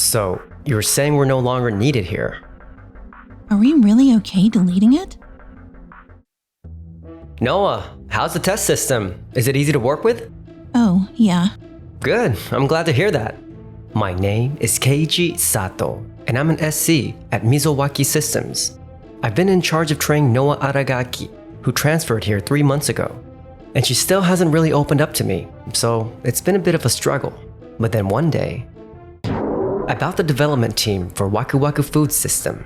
So, you're saying we're no longer needed here? Are we really okay deleting it? Noah, how's the test system? Is it easy to work with? Oh, yeah. Good, I'm glad to hear that. My name is Keiji Sato, and I'm an SC at Mizowaki Systems. I've been in charge of training Noah Aragaki, who transferred here 3 months ago. And she still hasn't really opened up to me, so it's been a bit of a struggle. But then one day, about the development team for Waku Waku Food System.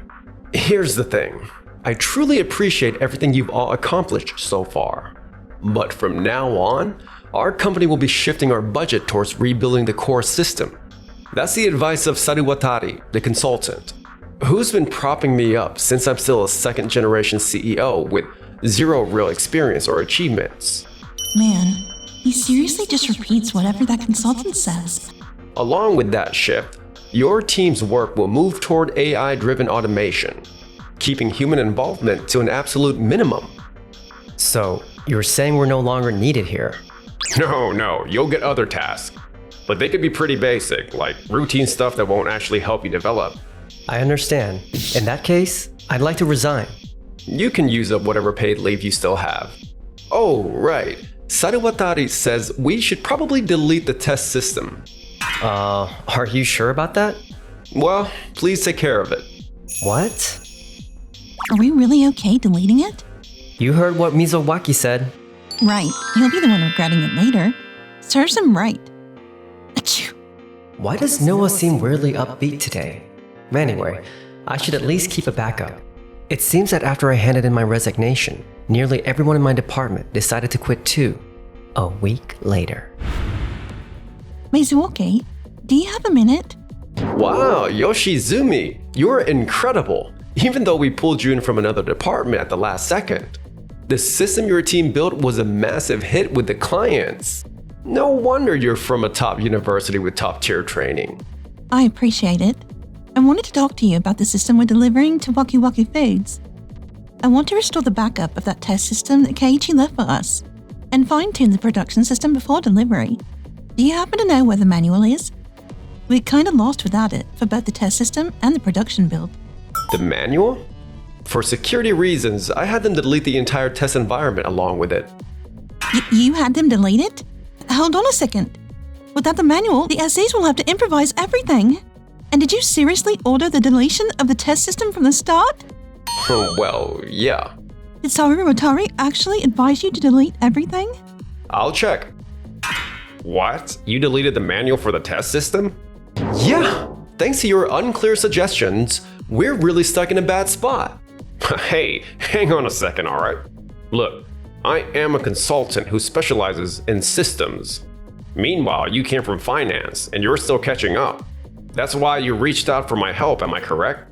Here's the thing. I truly appreciate everything you've all accomplished so far. But from now on, our company will be shifting our budget towards rebuilding the core system. That's the advice of Saruwatari, the consultant, who's been propping me up since I'm still a second-generation CEO with zero real experience or achievements. Man, he seriously just repeats whatever that consultant says. Along with that shift, your team's work will move toward AI-driven automation, keeping human involvement to an absolute minimum. So, you're saying we're no longer needed here? No, you'll get other tasks. But they could be pretty basic, like routine stuff that won't actually help you develop. I understand. In that case, I'd like to resign. You can use up whatever paid leave you still have. Oh, right. Saruwatari says we should probably delete the test system. Are you sure about that? Well, please take care of it. What? Are we really okay deleting it? You heard what Mizowaki said. Right, he'll be the one regretting it later. Serves him right. Achoo. Why does Noah seem weirdly upbeat today? Anyway, I should at least keep a backup. It seems that after I handed in my resignation, nearly everyone in my department decided to quit too. A week later. Mizuoki, do you have a minute? Wow, Yoshizumi, you're incredible. Even though we pulled you in from another department at the last second. The system your team built was a massive hit with the clients. No wonder you're from a top university with top-tier training. I appreciate it. I wanted to talk to you about the system we're delivering to Waku Waku Foods. I want to restore the backup of that test system that Keiichi left for us, and fine-tune the production system before delivery. Do you happen to know where the manual is? We're kinda lost without it for both the test system and the production build. The manual? For security reasons, I had them delete the entire test environment along with it. You had them delete it? Hold on a second. Without the manual, the SAs will have to improvise everything. And did you seriously order the deletion of the test system from the start? Well, yeah. Did Saruwatari actually advise you to delete everything? I'll check. What? You deleted the manual for the test system? Yeah! Thanks to your unclear suggestions, we're really stuck in a bad spot. Hey, hang on a second, alright? Look, I am a consultant who specializes in systems. Meanwhile, you came from finance, and you're still catching up. That's why you reached out for my help, am I correct?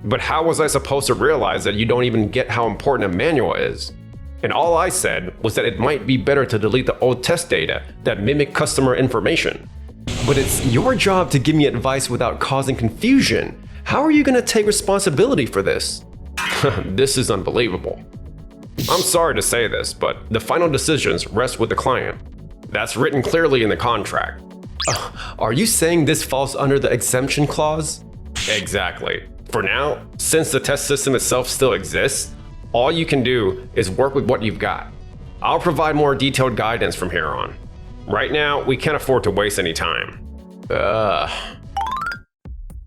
But how was I supposed to realize that you don't even get how important a manual is? And all I said was that it might be better to delete the old test data that mimic customer information. But it's your job to give me advice without causing confusion. How are you going to take responsibility for this? This is unbelievable. I'm sorry to say this, but the final decisions rest with the client. That's written clearly in the contract. Are you saying this falls under the exemption clause? Exactly. For now, since the test system itself still exists, all you can do is work with what you've got. I'll provide more detailed guidance from here on. Right now, we can't afford to waste any time.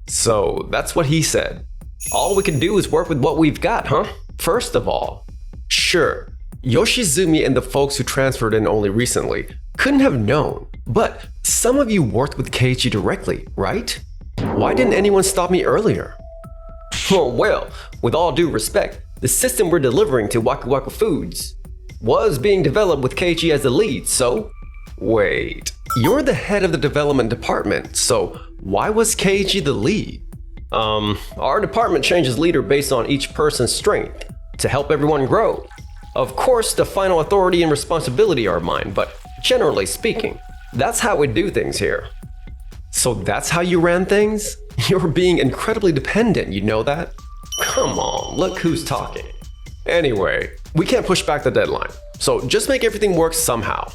So that's what he said. All we can do is work with what we've got, huh? First of all, sure, Yoshizumi and the folks who transferred in only recently couldn't have known, but some of you worked with Keiichi directly, right? Why didn't anyone stop me earlier? Well, with all due respect, the system we're delivering to Waku Waku Foods was being developed with Keiichi as the lead, so… Wait, you're the head of the development department, so why was Keiichi the lead? Our department changes leader based on each person's strength to help everyone grow. Of course, the final authority and responsibility are mine, but generally speaking, that's how we do things here. So that's how you ran things? You're being incredibly dependent, you know that? Come on, look who's talking. Anyway, we can't push back the deadline, so just make everything work somehow.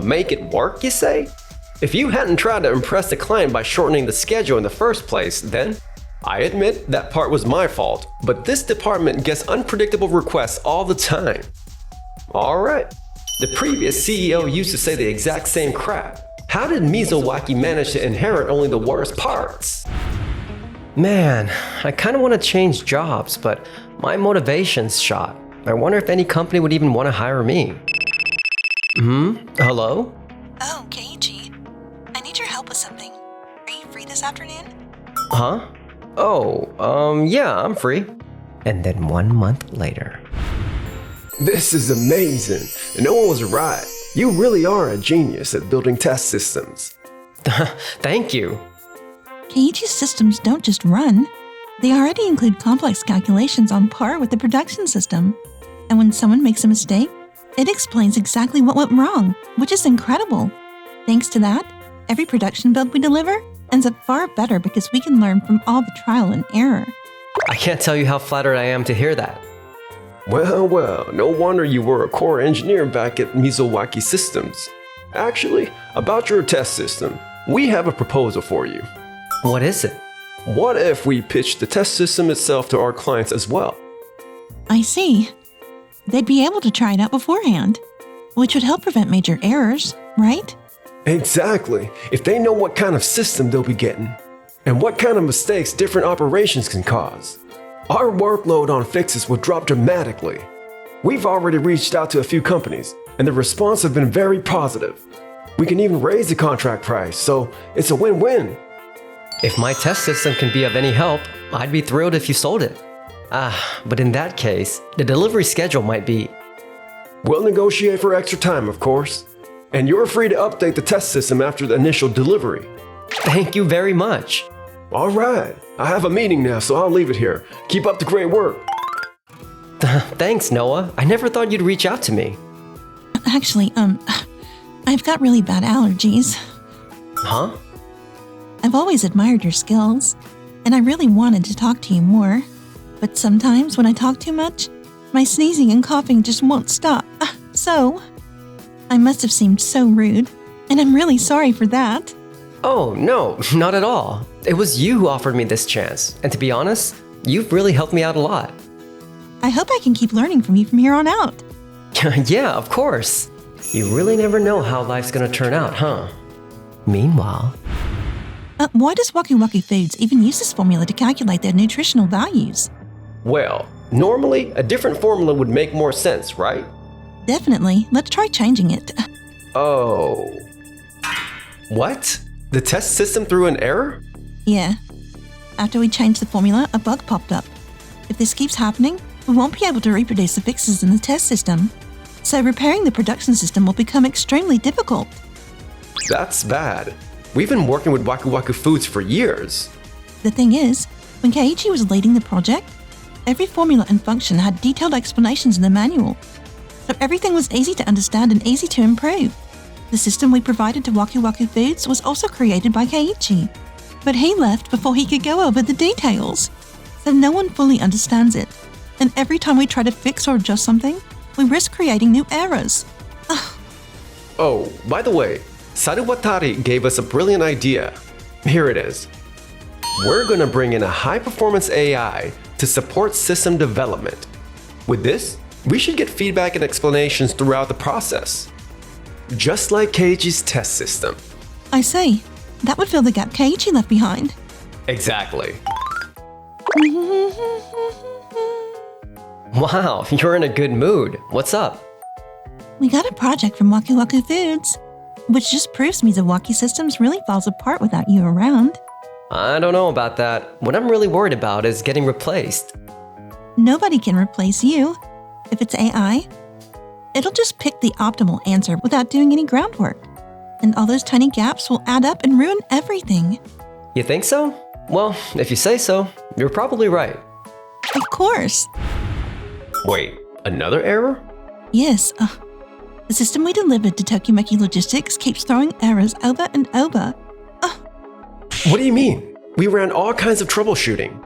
Make it work, you say? If you hadn't tried to impress the client by shortening the schedule in the first place, then I admit that part was my fault, but this department gets unpredictable requests all the time. Alright, the previous CEO used to say the exact same crap. How did Mizowaki manage to inherit only the worst parts? Man, I kind of want to change jobs, but my motivation's shot. I wonder if any company would even want to hire me. Hello? Oh, Keiichi. I need your help with something. Are you free this afternoon? Huh? Oh, yeah, I'm free. And then 1 month later. This is amazing. No one was right. You really are a genius at building test systems. Thank you. Keiichi's systems don't just run. They already include complex calculations on par with the production system. And when someone makes a mistake, it explains exactly what went wrong, which is incredible. Thanks to that, every production build we deliver ends up far better because we can learn from all the trial and error. I can't tell you how flattered I am to hear that. Well, no wonder you were a core engineer back at Mizowaki Systems. Actually, about your test system, we have a proposal for you. What is it? What if we pitched the test system itself to our clients as well? I see. They'd be able to try it out beforehand, which would help prevent major errors, right? Exactly. If they know what kind of system they'll be getting, and what kind of mistakes different operations can cause, our workload on fixes will drop dramatically. We've already reached out to a few companies, and the response has been very positive. We can even raise the contract price, so it's a win-win. If my test system can be of any help, I'd be thrilled if you sold it. But in that case, the delivery schedule might be... We'll negotiate for extra time, of course. And you're free to update the test system after the initial delivery. Thank you very much. All right, I have a meeting now, so I'll leave it here. Keep up the great work. Thanks, Noah. I never thought you'd reach out to me. Actually, I've got really bad allergies. Huh? I've always admired your skills, and I really wanted to talk to you more. But sometimes when I talk too much, my sneezing and coughing just won't stop. So, I must have seemed so rude, and I'm really sorry for that. Oh, no, not at all. It was you who offered me this chance, and to be honest, you've really helped me out a lot. I hope I can keep learning from you from here on out. Yeah, of course. You really never know how life's gonna turn out, huh? Meanwhile... Why does Waku Waku Foods even use this formula to calculate their nutritional values? Well, normally a different formula would make more sense, right? Definitely. Let's try changing it. Oh. What? The test system threw an error? Yeah. After we changed the formula, a bug popped up. If this keeps happening, we won't be able to reproduce the fixes in the test system. So repairing the production system will become extremely difficult. That's bad. We've been working with Waku Waku Foods for years. The thing is, when Keiichi was leading the project, every formula and function had detailed explanations in the manual. So everything was easy to understand and easy to improve. The system we provided to Waku Waku Foods was also created by Keiichi, but he left before he could go over the details. So no one fully understands it. And every time we try to fix or adjust something, we risk creating new errors. Oh, by the way, Saruwatari gave us a brilliant idea. Here it is. We're gonna bring in a high-performance AI to support system development. With this, we should get feedback and explanations throughout the process. Just like Keiichi's test system. I say, that would fill the gap Keiichi left behind. Exactly. Wow, you're in a good mood. What's up? We got a project from Waku Waku Foods, which just proves Mizowaki Systems really falls apart without you around. I don't know about that. What I'm really worried about is getting replaced. Nobody can replace you. If it's AI, it'll just pick the optimal answer without doing any groundwork. And all those tiny gaps will add up and ruin everything. You think so? Well, if you say so, you're probably right. Of course. Wait, another error? Yes, the system we delivered to Tokimeki Logistics keeps throwing errors over and over. What do you mean? We ran all kinds of troubleshooting.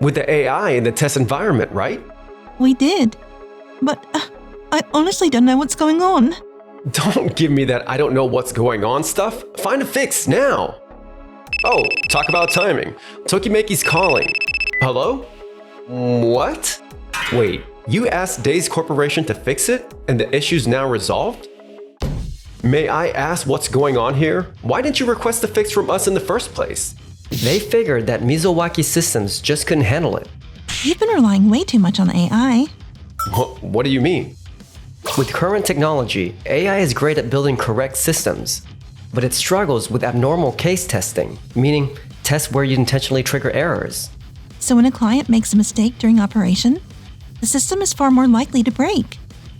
With the AI in the test environment, right? We did. But I honestly don't know what's going on. Don't give me that I don't know what's going on stuff. Find a fix now. Oh, talk about timing. Tokimeki's calling. Hello? What? Wait, you asked Days Corporation to fix it and the issue's now resolved? May I ask what's going on here? Why didn't you request the fix from us in the first place? They figured that Mizowaki Systems just couldn't handle it. You've been relying way too much on AI. What do you mean? With current technology, AI is great at building correct systems, but it struggles with abnormal case testing, meaning tests where you intentionally trigger errors. So when a client makes a mistake during operation, the system is far more likely to break.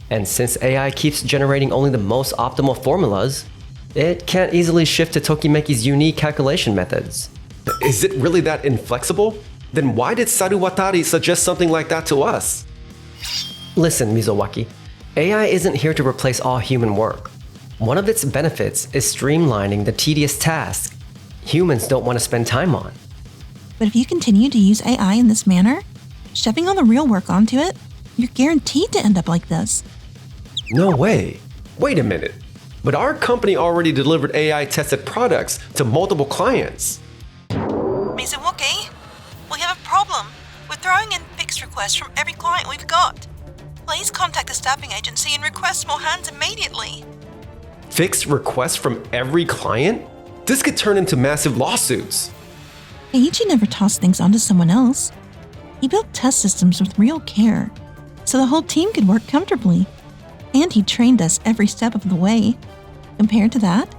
And since AI keeps generating only the most optimal formulas, it can't easily shift to Tokimeki's unique calculation methods. Is it really that inflexible? Then why did Saruwatari suggest something like that to us? Listen, Mizowaki, AI isn't here to replace all human work. One of its benefits is streamlining the tedious tasks humans don't want to spend time on. But if you continue to use AI in this manner, shoving all the real work onto it, you're guaranteed to end up like this. No way. Wait a minute. But our company already delivered AI-tested products to multiple clients. Mizowaki, we have a problem. We're throwing in fixed requests from every client we've got. Please contact the staffing agency and request more hands immediately. Fixed requests from every client? This could turn into massive lawsuits. Eiichi never tossed things onto someone else. He built test systems with real care, so the whole team could work comfortably. And he trained us every step of the way. Compared to that,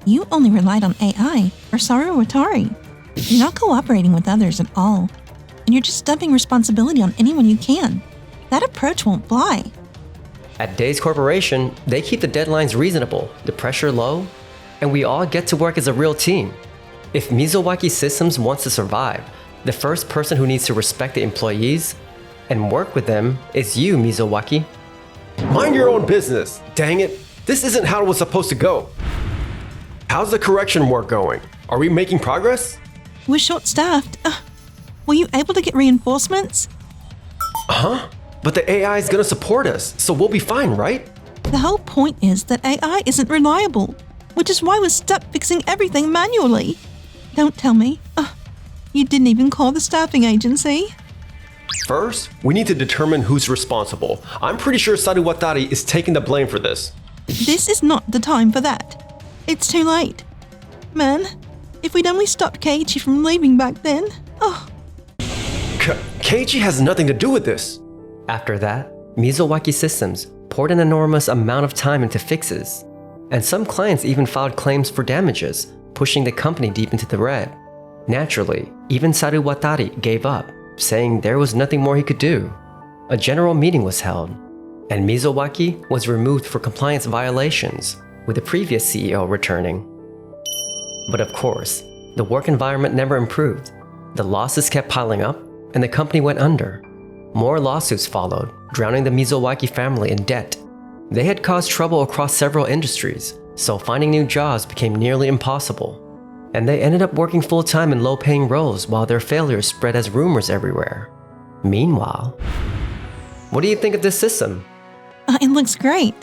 you only relied on AI or Saruwatari. You're not cooperating with others at all, and you're just dumping responsibility on anyone you can. That approach won't fly. At Days Corporation, they keep the deadlines reasonable, the pressure low, and we all get to work as a real team. If Mizowaki Systems wants to survive, the first person who needs to respect the employees and work with them is you, Mizowaki. Mind your own business. Dang it. This isn't how it was supposed to go. How's the correction work going? Are we making progress? We're short-staffed. Were you able to get reinforcements? Huh? But the AI is gonna support us, so we'll be fine, right? The whole point is that AI isn't reliable, which is why we're stuck fixing everything manually. Don't tell me. You didn't even call the staffing agency. First, we need to determine who's responsible. I'm pretty sure Saruwatari is taking the blame for this. This is not the time for that. It's too late. Man, if we'd only stopped Keiichi from leaving back then. Keiichi has nothing to do with this. After that, Mizowaki Systems poured an enormous amount of time into fixes, and some clients even filed claims for damages, pushing the company deep into the red. Naturally, even Saruwatari gave up, saying there was nothing more he could do. A general meeting was held, and Mizowaki was removed for compliance violations, with the previous CEO returning. But of course, the work environment never improved. The losses kept piling up, and the company went under. More lawsuits followed, drowning the Mizowaki family in debt. They had caused trouble across several industries, so finding new jobs became nearly impossible. And they ended up working full-time in low-paying roles while their failures spread as rumors everywhere. Meanwhile, what do you think of this system? It looks great.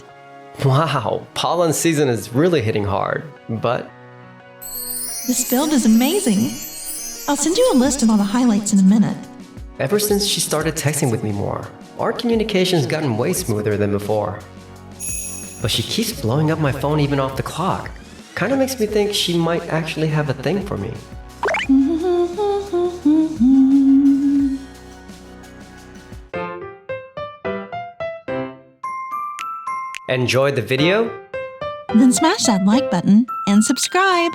Wow, pollen season is really hitting hard, but This build is amazing. I'll send you a list of all the highlights in a minute. ever since she started texting with me more, our communication's gotten way smoother than before. But she keeps blowing up my phone even off the clock. Kinda makes me think she might actually have a thing for me. Enjoyed the video? Then smash that like button and subscribe.